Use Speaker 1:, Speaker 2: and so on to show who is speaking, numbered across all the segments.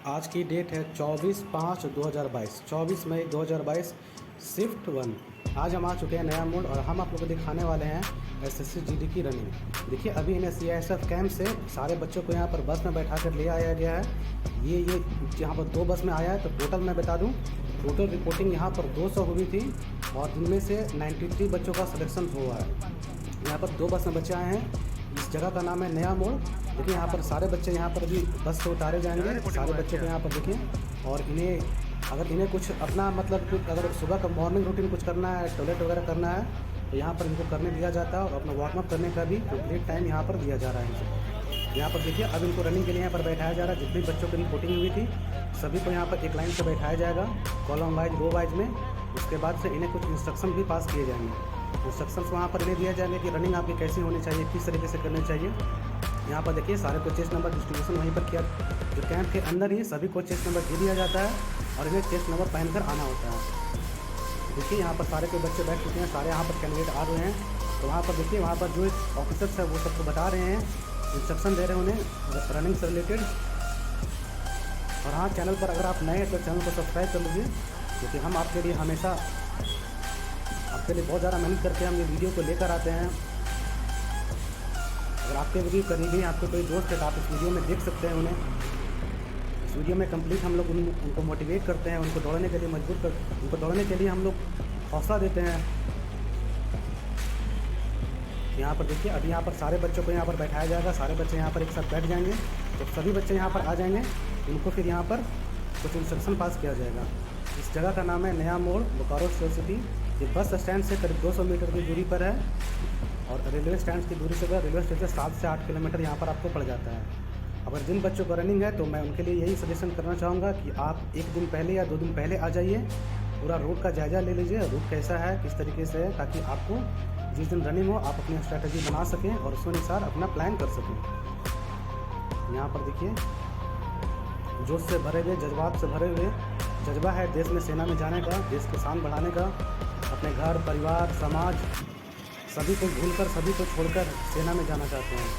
Speaker 1: आज की डेट है 24/5/2022, 24 मई 2022, शिफ्ट 1। आज हम आ चुके हैं नया मोड़ और हम आप लोगों को दिखाने वाले हैं एसएससी जीडी की रनिंग। देखिए अभी इन्हें सीआईएसएफ कैंप से सारे बच्चों को यहाँ पर बस में बैठा कर ले आया गया है। ये यहाँ पर 2 बस में आया है। तो टोटल मैं बता दूँ, टोटल रिपोर्टिंग यहाँ पर 200 हुई थी और इनमें से 93 बच्चों का सिलेक्शन हुआ है। यहाँ पर 2 बस में बच्चे आए हैं। इस जगह का नाम है नया मोड़। देखिए यहाँ पर सारे बच्चे यहाँ पर अभी बस से उतारे जाएंगे। सारे बच्चों को यहाँ पर देखिए, और इन्हें कुछ अपना मतलब कुछ अगर सुबह का मॉर्निंग रूटीन कुछ करना है, टॉयलेट वगैरह करना है तो यहाँ पर इनको करने दिया जाता है और अपना वार्म अप करने का भी कंप्लीट टाइम यहाँ पर दिया जा रहा है इनको। यहाँ पर देखिए अब इनको रनिंग के लिए यहाँ पर बैठाया जा रहा है। जितने बच्चों की रिपोर्टिंग हुई थी सभी को यहाँ पर एक लाइन से बैठाया जाएगा, कॉलम वाइज रो वाइज में। उसके बाद से इन्हें कुछ इंस्ट्रक्शन भी पास किए जाएंगे। इंस्ट्रक्शंस वहाँ पर इन्हें दिया जाएंगे कि रनिंग आपकी कैसी होनी चाहिए, किस तरीके से करनी चाहिए। यहाँ पर देखिए सारे को चेस्ट नंबर डिस्ट्रीब्यूशन वहीं पर किया, जो कैंप के अंदर ही सभी को चेस्ट नंबर दे दिया जाता है और इन्हें चेस्ट नंबर पहनकर आना होता है। देखिए यहाँ पर सारे के बच्चे बैठ चुके हैं, सारे यहाँ पर कैंडिडेट आ रहे हैं। तो वहाँ पर देखिए वहाँ पर जो ऑफिसर्स है वो सबको बता रहे हैं, इंस्ट्रक्शन दे रहे हैं उन्हें रनिंग से रिलेटेड। और हाँ, चैनल पर अगर आप नए हैं तो चैनल को सब्सक्राइब कर लीजिए, क्योंकि हम आपके लिए हमेशा आपके लिए बहुत ज़्यादा मेहनत करके हम ये वीडियो को लेकर आते हैं। अगर आपके वीडियो करीबी आपके कोई दोस्त है तो आप इस वीडियो में देख सकते हैं उन्हें। इस वीडियो में कंप्लीट हम लोग उनको मोटिवेट करते हैं, उनको दौड़ने के लिए उनको दौड़ने के लिए हम लोग हौसला देते हैं। यहाँ पर देखिए अभी यहाँ पर सारे बच्चों को यहाँ पर बैठाया जाएगा। सारे बच्चे यहाँ पर एक साथ बैठ जाएंगे। तो सभी बच्चे यहाँ पर आ जाएंगे, उनको फिर यहाँ पर कुछ इंस्ट्रक्शन पास किया जाएगा। इस जगह का नाम है नया मोड़, बोकारो सिटी। ये बस स्टैंड से करीब 200 मीटर की दूरी पर है और रेलवे स्टैंड की दूरी से रेलवे स्टेशन 7 से 8 किलोमीटर यहाँ पर आपको पड़ जाता है। अगर जिन बच्चों को रनिंग है तो मैं उनके लिए यही सजेशन करना चाहूँगा कि आप 1 दिन पहले या 2 दिन पहले आ जाइए, पूरा रूट का जायज़ा ले लीजिए, रूट कैसा है, किस तरीके से है, ताकि आपको जिस दिन रनिंग हो आप अपनी स्ट्रैटेजी बना सकें और उसके अनुसार अपना प्लान कर सकें। यहाँ पर देखिए जोश से भरे हुए, जज्बात से भरे हुए जज्बा है देश में सेना में जाने का, देश की शान बढ़ाने का। अपने घर परिवार समाज सभी को भूलकर, सभी को छोड़कर सेना में जाना चाहते हैं।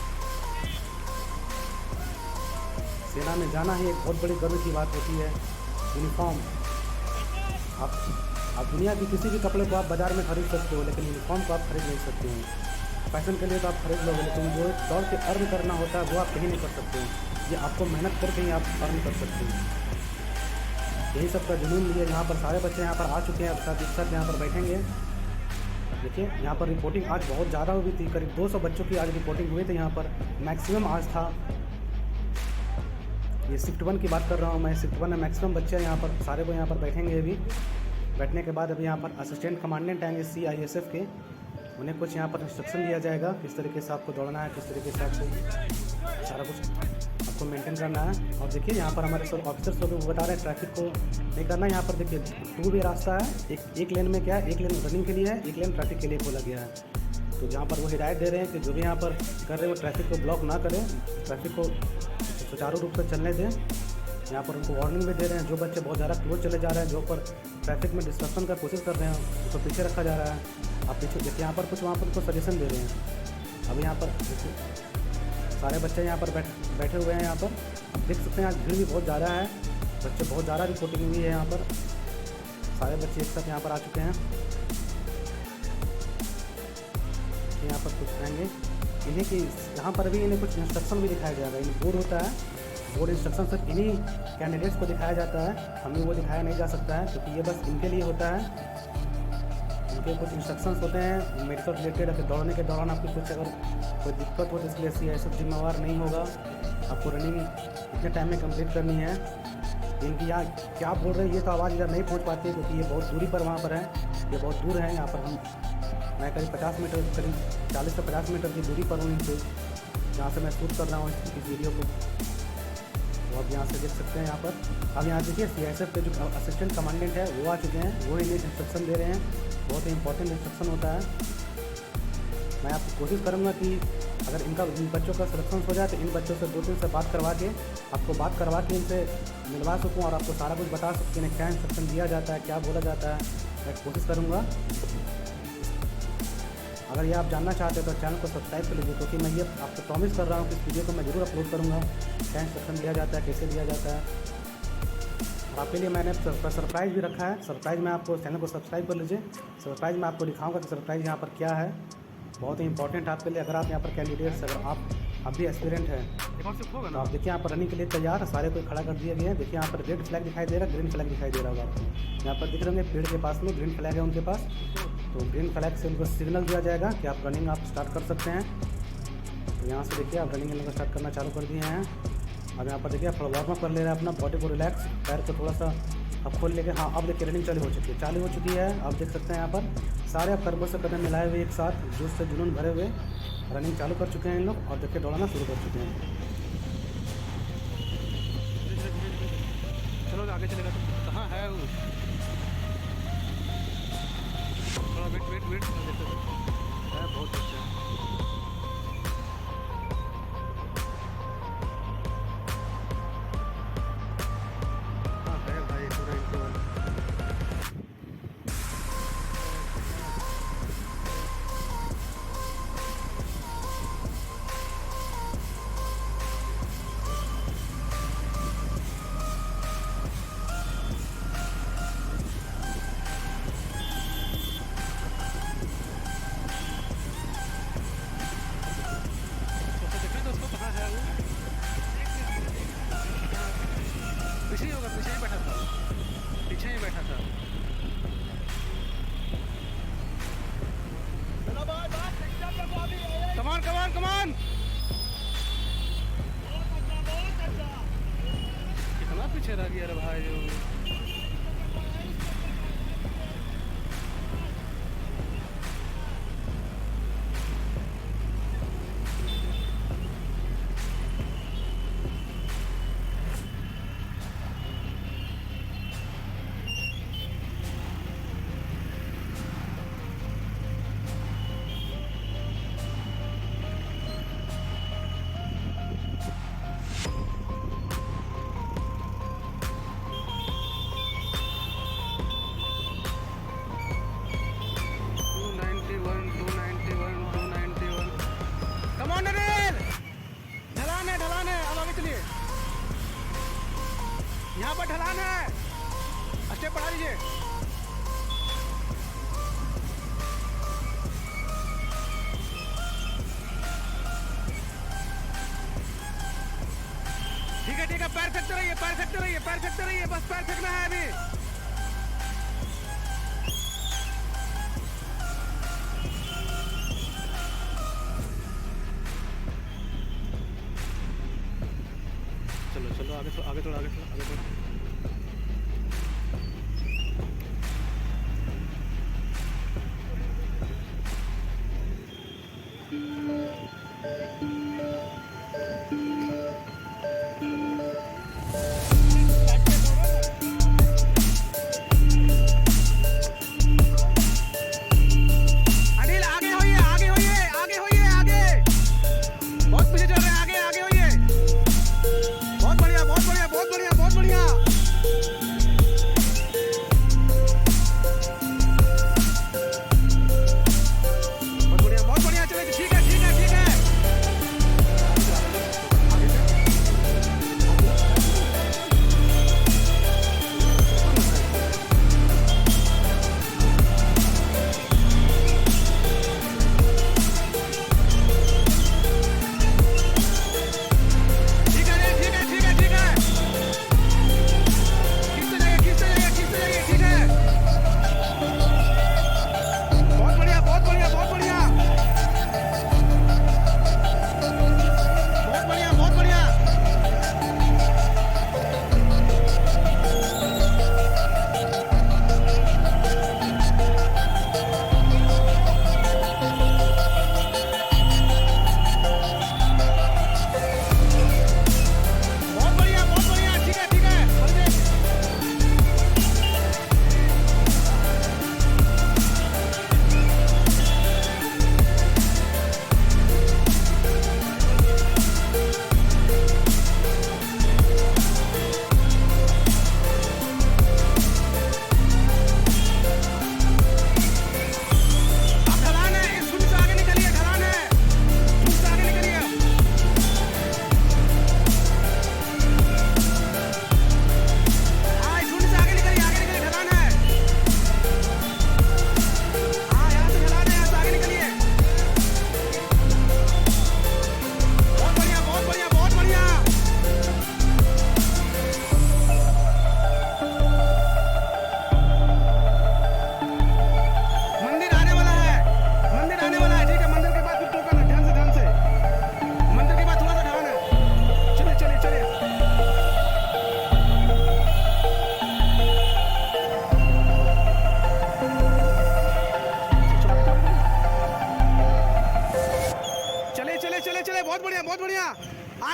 Speaker 1: सेना में जाना ही एक बहुत बड़ी गर्व की बात होती है। यूनिफॉर्म आप दुनिया की किसी भी कपड़े को आप बाज़ार में खरीद सकते हो, लेकिन यूनिफॉर्म को आप खरीद नहीं सकते हो। फैशन के लिए तो आप खरीद लोगे, लेकिन जो दौड़ के अर्न करना होता है वो आप कहीं नहीं कर सकते हो। ये आपको मेहनत करके ही आप अर्न कर सकते हो। यही सब का जुनून लिए यहाँ पर सारे बच्चे यहाँ पर आ चुके हैं। अब एक साथ यहाँ पर बैठेंगे। देखिए यहाँ पर रिपोर्टिंग आज बहुत ज़्यादा हुई थी, करीब 200 बच्चों की आज रिपोर्टिंग हुई थी। यहाँ पर मैक्सिमम आज था, ये शिफ्ट 1 की बात कर रहा हूँ मैं। शिफ्ट 1 में मैक्सिमम बच्चे यहाँ पर सारे को यहाँ पर बैठेंगे। अभी बैठने के बाद अभी यहाँ पर असिस्टेंट कमांडेंट आएंगे सीआईएसएफ के, उन्हें कुछ यहाँ पर इंस्ट्रक्शन दिया जाएगा किस तरीके से आपको दौड़ना है, किस तरीके से आपको सारा कुछ आपको मेंटेन करना है। और देखिए यहाँ पर हमारे सब ऑफिसर्स को बता रहे हैं ट्रैफिक को नहीं करना है। यहाँ पर देखिए 2 वे रास्ता है, एक लेन में क्या है, एक लेन रनिंग के लिए है, एक लेन ट्रैफिक के लिए खोला गया है। तो जहाँ पर वो हिदायत दे रहे हैं कि जो भी यहाँ पर कर रहे हैं वो ट्रैफिक को ब्लॉक ना करें, ट्रैफिक को सुचारू रूप से चलने दें। यहाँ पर उनको वार्निंग भी दे रहे हैं, जो बच्चे बहुत ज़्यादा क्लोज चले जा रहे हैं, जो पर ट्रैफिक में डिस्ट्रक्शन का कोशिश कर रहे हैं, उसको पीछे रखा जा रहा है। आप पीछे देखिए यहाँ पर कुछ वहाँ पर उनको सजेशन दे रहे हैं। अभी यहाँ पर सारे बच्चे यहाँ पर बैठे हुए हैं। यहाँ पर आप देख सकते हैं आज भीड़ भी बहुत ज़्यादा है, बच्चे बहुत ज़्यादा रिपोर्टिंग हुई है। यहाँ पर सारे बच्चे एक साथ यहाँ पर आ चुके हैं। यहाँ पर कुछ आएंगे इन्हें कि यहाँ पर भी इन्हें कुछ इंस्ट्रक्शन भी दिखाया जाएगा। इन्हें बोर्ड होता है, बोर्ड इंस्ट्रक्शन सिर्फ इन्हीं कैंडिडेट्स को दिखाया जाता है, हमें वो दिखाया नहीं जा सकता है, क्योंकि ये बस इनके लिए होता है। उनके कुछ इंस्ट्रक्शंस होते हैं मेडिकल रिलेटेड। अगर दौड़ने के दौरान आपको कुछ अगर कोई दिक्कत हो तो इसके लिए सीआईएसएफ जिम्मेवार नहीं होगा। आपको रनिंग इतने टाइम में कंप्लीट करनी है। इनकी यहाँ क्या बोल रहे हैं ये तो आवाज़ इधर नहीं पहुँच पाती है, क्योंकि ये बहुत दूरी पर वहाँ पर है, ये बहुत दूर है। यहाँ पर मैं करीब 50 मीटर, करीब 40 से 50 मीटर की दूरी पर हूँ इनसे, जहाँ से मैं शूट कर रहा हूँ इस वीडियो को। तो आप यहाँ से देख सकते हैं। यहाँ पर अब यहाँ देखिए सीआईएसएफ के जो असिस्टेंट कमांडेंट है वो आ चुके हैं, वो इन्हें इंस्ट्रक्शन दे रहे हैं। बहुत ही इंपॉर्टेंट इंस्ट्रक्शन होता है। मैं आपको कोशिश करूँगा कि अगर इन बच्चों का सिलेक्शन हो जाए तो इन बच्चों से 2-3 से बात करवा के इनसे मिलवा सकूँ और आपको सारा कुछ बता सकूँ इन्हें क्या इंस्ट्रक्शन दिया जाता है, क्या बोला जाता है। मैं कोशिश करूँगा। अगर ये आप जानना चाहते हैं तो चैनल को सब्सक्राइब कर लीजिए, क्योंकि मैं ये आपको प्रॉमिस कर रहा हूँ कि इस वीडियो को मैं ज़रूर अपलोड करूँगा। क्या इंस्ट्रक्शन दिया जाता है, कैसे दिया जाता है। आपके लिए मैंने सरप्राइज़ भी रखा है। सरप्राइज़ में आपको चैनल को सब्सक्राइब कर लीजिए। सरप्राइज़ में आपको दिखाऊंगा कि सरप्राइज़ यहाँ पर क्या है, बहुत ही इंपॉर्टेंट आपके लिए। अगर आप यहाँ पर कैंडिडेट्स, अगर आप अभी एस्पिरेंट हैं तो आप देखिए यहाँ पर रनिंग के लिए तैयार सारे कोई खड़ा कर दिए गए हैं। देखिए यहाँ पर रेड फ्लैग दिखाई दे रहा है, ग्रीन फ्लैग दिखाई दे रहा होगा आपको। यहाँ पर दिख रहे होंगे पेड़ के पास में ग्रीन फ्लैग है उनके पास, तो ग्रीन फ्लैग से उनको सिग्नल दिया जाएगा कि आप रनिंग आप स्टार्ट कर सकते हैं। तो यहाँ से देखिए आप रनिंग इनको स्टार्ट करना चालू कर दिए हैं। अब यहाँ पर देखिए आप थोड़ा वार्म अप कर ले रहे हैं अपना बॉडी को रिलैक्स, पैर को थोड़ा सा अब खोल लेके। हाँ, अब देखिए रनिंग चालू हो चुकी है। आप देख सकते हैं यहाँ पर सारे आप कदमों से कदम मिलाए हुए एक साथ जोश से जुनून भरे हुए रनिंग चालू कर चुके हैं इन लोग, और देखिए दौड़ना शुरू कर चुके हैं।
Speaker 2: चलो आगे चलेगा तो कहाँ है वो? थोड़ा वेट है, बहुत अच्छा है। हाँ है भाई, पूरा इंटरवल। पीछे ही होगा, पीछे ही बैठा था, पीछे ही बैठा था। कमान कमान कमान, कितना पीछे रह गया रे भाई। ढलान है, अब आगे चलिए। यहाँ पर ढलान है, स्टेप बढ़ा लीजिए। ठीक है, पैर फेंकते रहिए, बस पैर फेंकना है अभी। चलो आगे थोड़ा। अनिल आगे होइए, बहुत पीछे चल रहे हैं, आगे होइए। बहुत बढ़िया।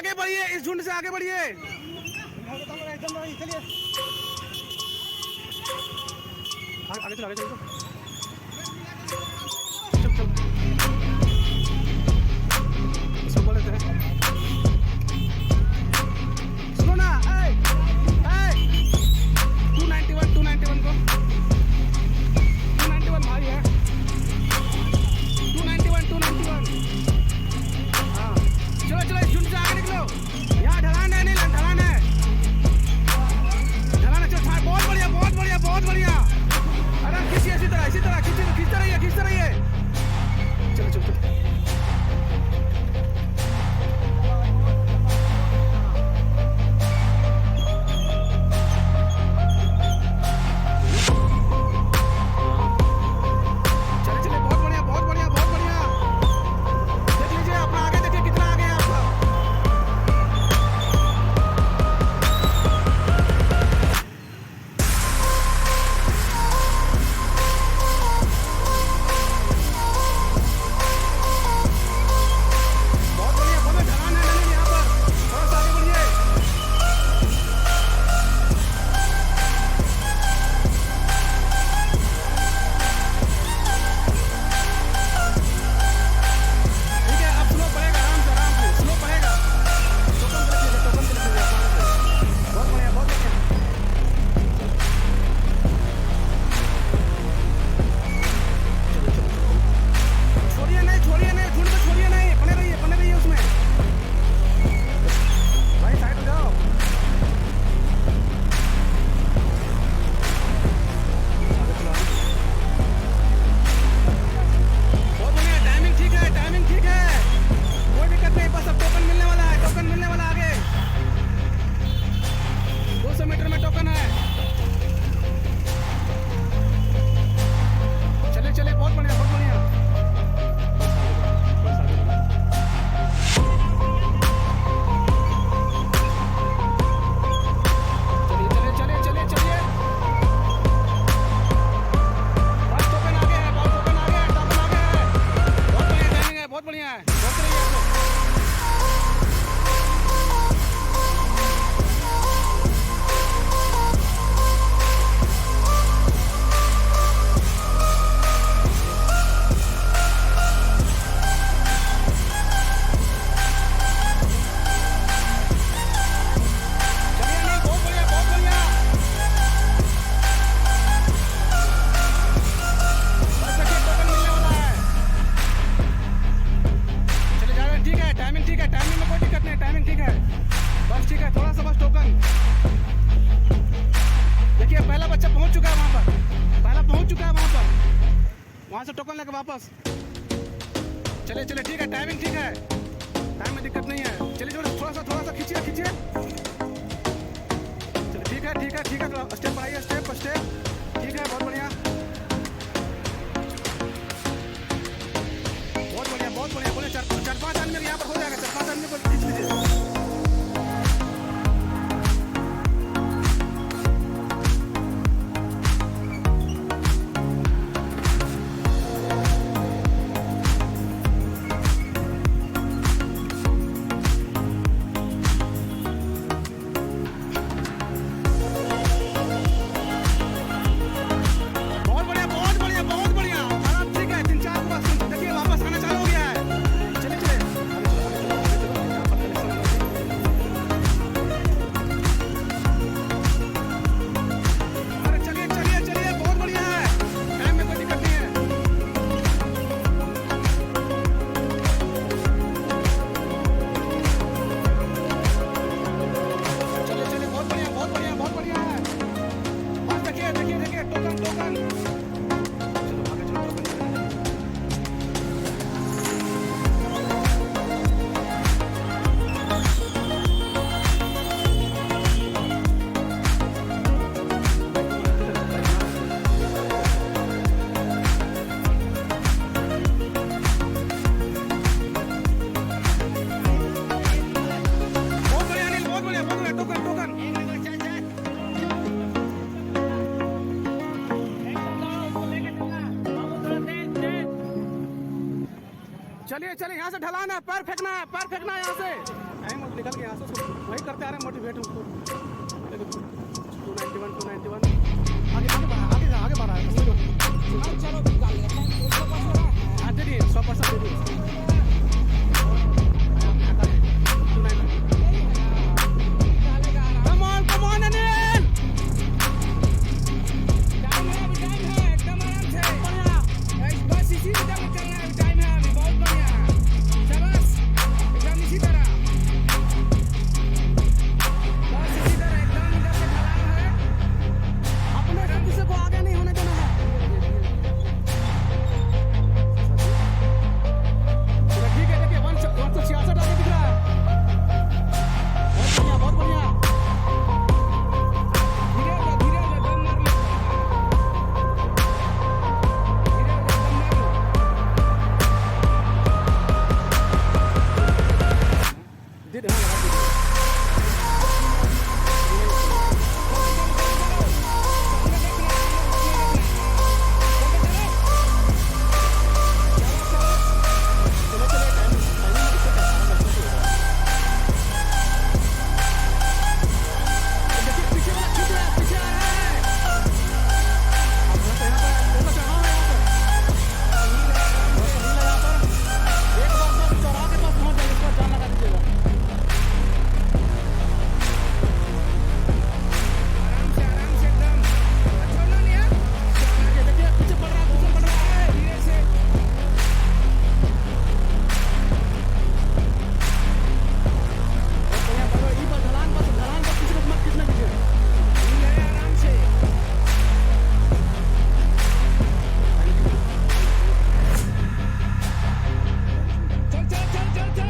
Speaker 2: आगे बढ़िए, इस झुंड से आगे बढ़िए।
Speaker 1: आगे चलो, आगे चलो। इसको बोल देते हैं।
Speaker 2: सुनो ना, 291 को 291 भाई है, 291। हाँ चलो चलो, इस झुंड से आगे निकलो। यहाँ ढलान है, नहीं ढलान है, ढलान है। चलो बहुत बढ़िया, बहुत बढ़िया, बहुत बढ़िया। अरे खींचिए इसी तरह खींचते रहिए।
Speaker 1: चलो चलो चलो।
Speaker 2: चलिए बहुत बढ़िया। देख लीजिए अपना आगे, देखिए कितना आगे है आपका। बहुत बढ़िया, बहुत ढलान है यहाँ पर, थोड़ा सा आगे बढ़िए। ठीक है, अब स्लो पड़ेगा, आराम से स्लो पड़ेगा। टोकन के लिए बहुत बढ़िया, बहुत बढ़िया। छोड़िए नहीं, झुंड को छोड़िए नहीं, बने रहिए उसमें। भाई साइड हो जाओ। बहुत बढ़िया, टाइमिंग ठीक है, कोई दिक्कत नहीं। बस अब टोकन मिलने वाला आगे 200 मीटर में टोकन है। चलिए बहुत बढ़िया। चलिए। बस टोकन आगे है, बहुत बढ़िया टाइमिंग है, बहुत बढ़िया है। बहुत रही है आपको। चलिए नहीं, बहुत बढ़िया। बस देखिए टोकन मिलने वाला है। चले जा रहे हैं, ठीक है, टाइमिंग में कोई दिक्कत नहीं, टाइमिंग ठीक है। बस ठीक है, थोड़ा सा बस टोकन। देखिए पहला बच्चा पहुंच चुका है वहां पर, वहां से टोकन लेकर वापस। चलिए ठीक है, टाइमिंग ठीक है, टाइम में दिक्कत नहीं है। चलिए थोड़ा सा खींचिए। चलिए ठीक है, स्टेप बढ़ाइए, स्टेप। ठीक है, बहुत बढ़िया। बोले 4-5 आदमी यहाँ पर हो जाएगा, 4-5 आदमी को खींच लीजिए। बहुत बढ़िया। आराम, ठीक है, 3-4 बस देखिए वापस आना चालू हो गया है। चलिए। चलिए चलिए, यहाँ से ढलान है, पैर फेंकना है यहाँ से।
Speaker 1: निकल गया यहाँ से, उसको वही करते आ रहे हैं मोटिवेट उसको। देखो 291 291 आगे आगे बढ़ा आगे बढ़ा है।
Speaker 3: चलो निकाल लेते हैं 100% हो रहा है।
Speaker 1: हाँ दे दिए 100% दे दिए। 291
Speaker 3: Come on, Anil! टाइम है, अभी टाइम है, एकदम आराम से। बस इसी रिदम में चलना है, अभी टाइम है, अभी बहुत बढ़िया। शाबाश, एकदम इसी तरह। बस इसी तरह, एकदम इधर से ढलान है।
Speaker 1: अपने से किसी को आगे नहीं होने देना है। चलो ठीक है, देखिए 166 आगे दिख रहा है। बहुत बढ़िया
Speaker 3: धीरे हो जा, दम मार ले। धीरे हो जा, दम मार लो।
Speaker 1: दे दे, हाँ, लगा दीजिए। चलो चलो टाइम इससे क्या है, बच्चों को। देखिए पीछे वाला खींच रहा है, पीछे आ रहा है। अब थोड़ा सा यहाँ पर थोड़ा चढ़ाओ है यहाँ पर। थोड़ा सा हिल है यहाँ पर। एक बार तो चौराहे के पास पहुँच जाएंगे, इसके बाद जान लगा दीजिएगा।
Speaker 3: आराम से एकदम। छोड़ना नहीं है।
Speaker 1: देखिए देखिए पीछे पड़ रहा है।
Speaker 3: धीरे से।
Speaker 1: बहुत बढ़िया बढ़ो, ये बस ढलान बस किसी को मत खींचने दीजिए।
Speaker 3: धीरे आराम से।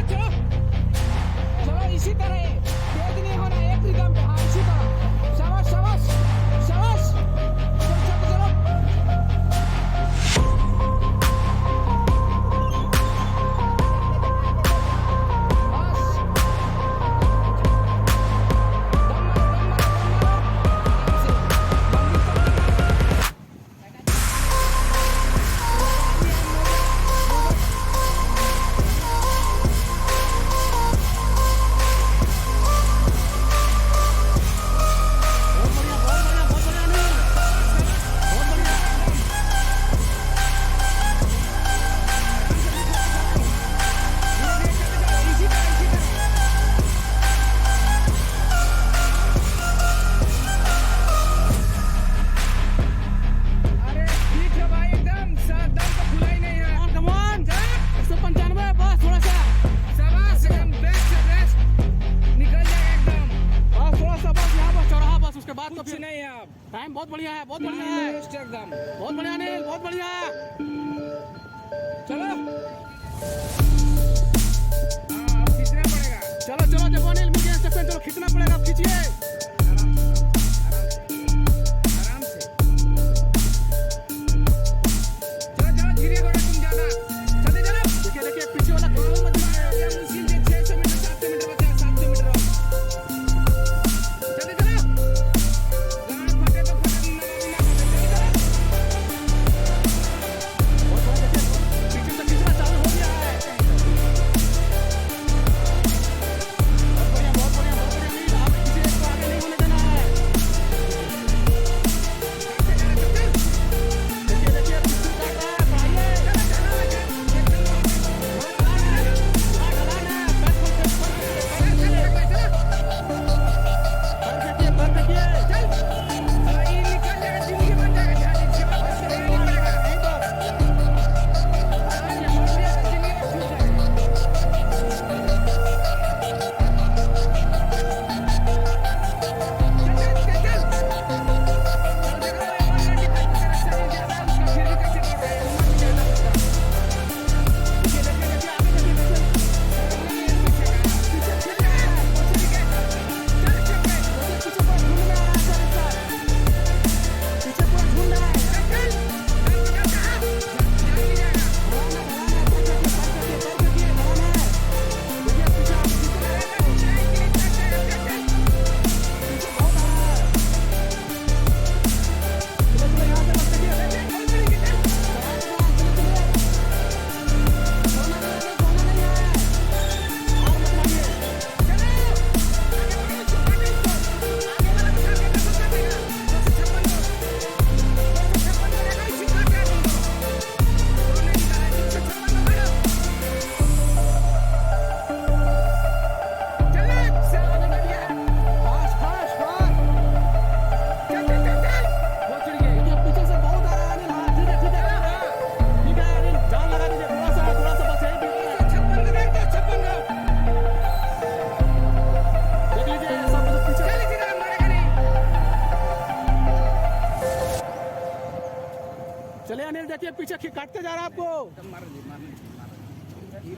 Speaker 3: चलो। चलो इसी तरह तेज नहीं होना, एक रिदम पे। हाँ इसी तरह। शाबाश। चलो। बस। दम मारो। आराम से। दम निकल।
Speaker 1: बहुत बढ़िया नहीं, बहुत बढ़िया।
Speaker 3: इसी तरह। अरे ठीक है भाई, एकदम दम तो खुला ही नहीं है।
Speaker 1: कम ऑन 195 बस थोड़ा सा
Speaker 3: शाबाश, एकदम बेस्ट। निकल जाएगा एकदम।
Speaker 1: बस थोड़ा सा बस यहाँ बस चौराहा बस, उसके बाद तो
Speaker 3: कुछ
Speaker 1: फिर
Speaker 3: नहीं है अब।
Speaker 1: टाइम बहुत बढ़िया है, बहुत बढ़िया है।
Speaker 3: बेस्ट एकदम।
Speaker 1: बहुत बढ़िया अनिल, बहुत बढ़िया।
Speaker 3: चलो। हाँ, अब खींचना पड़ेगा।
Speaker 1: चलो देखो अनिल, मुझे इंस्ट्रक्शन, चलो खींचना पड़ेगा, अब खींचिए।
Speaker 3: आराम से। चलो, धीरे करो तुम ज्यादा। चलो।
Speaker 1: देखिए पीछे वाला काम मत दीजिए।
Speaker 3: ये मुश्किल से 600 मीटर 700 मीटर बचा है, 700 मीटर और। चलो। गाड़ फटे तो फटे, ना फटे। चलो।
Speaker 1: बहुत बढ़िया, देखिए पीछे से खींचना चालू हो गया है। बहुत बढ़िया अनिल, आप खींचिए, इसको आगे
Speaker 2: देखिए पीछे काटते जा रहा है आपको।
Speaker 3: मार ली